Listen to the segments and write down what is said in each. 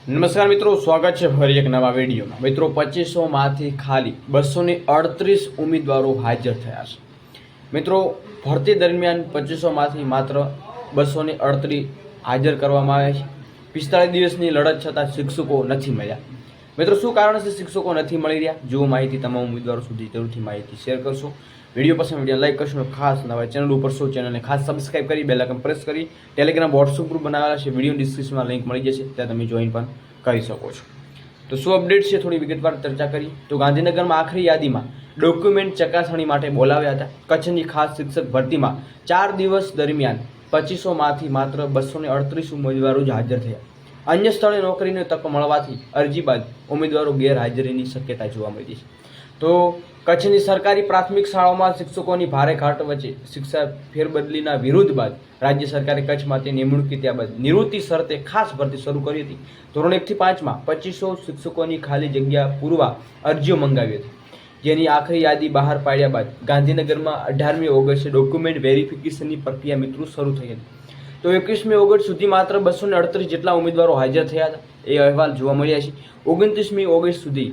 નમસ્કાર મિત્રો, સ્વાગત છે ફરી એક નવા વિડીયોમાં। મિત્રો, 2500માંથી ખાલી 238 ઉમેદવારો હાજર થયા છે। મિત્રો, ભરતી દરમિયાન 2500માંથી માત્ર 238 હાજર કરવામાં આવ્યા છે। 45 દિવસની લડત છતાં શિક્ષકો નથી મળ્યા। મિત્રો, શું કારણ છે શિક્ષકો નથી મળી રહ્યા? જો માહિતી તમામ ઉમેદવારો સુધી જરૂરથી માહિતી શેર કરશો। વિડીયો પસંદ વિડીયો લાઈક કરશો। ખાસ નવા ચેનલ ઉપર છો, ચેનલને ખાસ સબસ્ક્રાઇબ કરી બેલ આઇકન પ્રેસ કરી ટેલિગ્રામ વોટ્સઅપ ગ્રુપ બનાવેલા છે, વિડીયો ડિસ્ક્રિપ્શનમાં લિંક મળી જશે, ત્યાં તમે જોઈન પણ કરી શકો છો। તો શું અપડેટ છે થોડી વિગતવાર ચર્ચા કરી તો ગાંધીનગરમાં આખરી યાદીમાં ડોક્યુમેન્ટ ચકાસણી માટે બોલાવ્યા હતા। કચ્છની ખાસ શિક્ષક ભરતીમાં 4 દિવસ દરમિયાન 2500માંથી માત્ર 238 ઉમેદવારો જ હાજર થયા। અન્ય સ્થળે નોકરીની તક મળવાથી અરજી બાદ ઉમેદવારો ગેરહાજરીની શક્યતા જોવા મળી છે। તો કચ્છની સરકારી પ્રાથમિક શાળાઓમાં શિક્ષકોની ભારે ઘાટ વચ્ચે શિક્ષા ફેરબદલીના વિરોધ બાદ રાજ્ય સરકારે કચ્છમાંથી નિમણૂક કર્યા બાદ નિવૃત્તિ શરતે ખાસ ભરતી શરૂ કરી હતી। ધોરણ 1 થી 5માં 2500 શિક્ષકોની ખાલી જગ્યા પૂરવા અરજીઓ મંગાવી હતી, જેની આખરી યાદી બહાર પાડ્યા બાદ ગાંધીનગરમાં 18મી ઓગસ્ટે ડોક્યુમેન્ટ વેરિફિકેશનની પ્રક્રિયા મિત્રો શરૂ થઈ હતી। તો 21મી ઓગસ્ટ સુધી માત્ર 238 જેટલા ઉમેદવારો હાજર થયા હતા, એ અહેવાલ જોવા મળ્યા છે। 29મી ઓગસ્ટ સુધી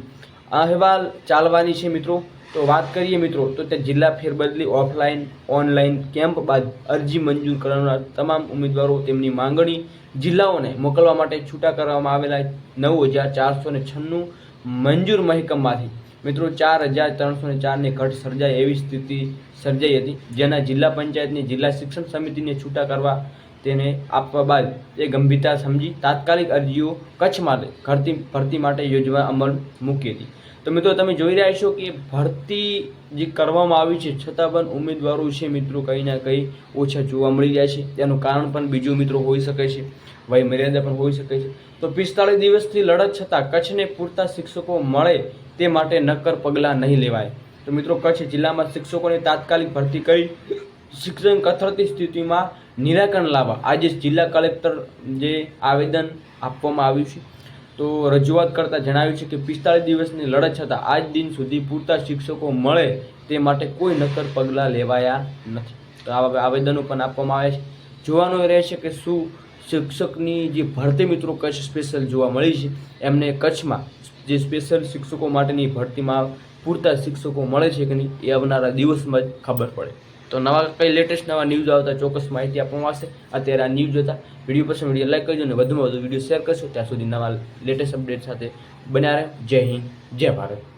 આ અહેવાલ ચાલવાની છે મિત્રો। તો વાત કરીએ મિત્રો તો તે જિલ્લા ફેરબદલી ઓફલાઈન ઓનલાઈન કેમ્પ બાદ અરજી મંજૂર કરનાર તમામ ઉમેદવારો તેમની માંગણી જિલ્લાઓને મોકલવા માટે છૂટા કરવામાં આવેલા 9496 મંજૂર મહેકમમાંથી મિત્રો 4304ને ઘટ સર્જાય એવી સ્થિતિ સર્જાઈ હતી, જેના જિલ્લા પંચાયતની જિલ્લા શિક્ષણ સમિતિને છૂટા કરવા તેને આપવા બાદ એ ગંભીરતા સમજી તાત્કાલિક અરજીઓ કચ્છ માટે ભરતી માટે યોજવા અમલ મૂકી હતી। તો મિત્રો, તમે જોઈ રહ્યા છો કે ભરતી જે કરવામાં આવી છે છતાં પણ ઉમેદવારો છે મિત્રો કંઈ ના કંઈ ઓછા જોવા મળી રહ્યા છે। તેનું કારણ પણ બીજું મિત્રો હોઈ શકે છે, વય મર્યાદા પણ હોઈ શકે છે। તો 45 દિવસથી લડત છતાં કચ્છને પૂરતા શિક્ષકો મળે તે માટે નક્કર પગલાં નહીં લેવાય। તો મિત્રો, કચ્છ જિલ્લામાં શિક્ષકોની તાત્કાલિક ભરતી કરી શિક્ષણ કથળતી સ્થિતિમાં નિરાકરણ લાવવા આજે જિલ્લા કલેક્ટર જે આવેદન આપવામાં આવ્યું છે, તો રજૂઆત કરતા જણાવ્યું છે કે 45 દિવસની લડત છતાં આજ દિન સુધી પૂરતા શિક્ષકો મળે તે માટે કોઈ નક્કર પગલાં લેવાયા નથી। તો આવા આવેદનો પણ આપવામાં આવ્યા છે। જોવાનું રહેશે કે શું શિક્ષકની જે ભરતી મિત્રો કચ્છ સ્પેશિયલ જોવા મળી છે, એમને કચ્છમાં જે સ્પેશિયલ શિક્ષકો માટેની ભરતીમાં પૂરતા શિક્ષકો મળે છે કે નહીં, એ આવનારા દિવસમાં જ ખબર પડે। તો નવા કંઈ લેટેસ્ટ નવા ન્યૂઝ આવતા ચોક્કસ માહિતી આપવામાં આવશે। અત્યારે આ ન્યૂઝ જોતા વિડીયો પસંદ વિડીયો લાઈક કરજો અને વધુમાં વધુ વિડીયો શેર કરશો। ત્યાં સુધી નવા લેટેસ્ટ અપડેટ સાથે બન્યા રહે। જય હિન્દ, જય ભારત।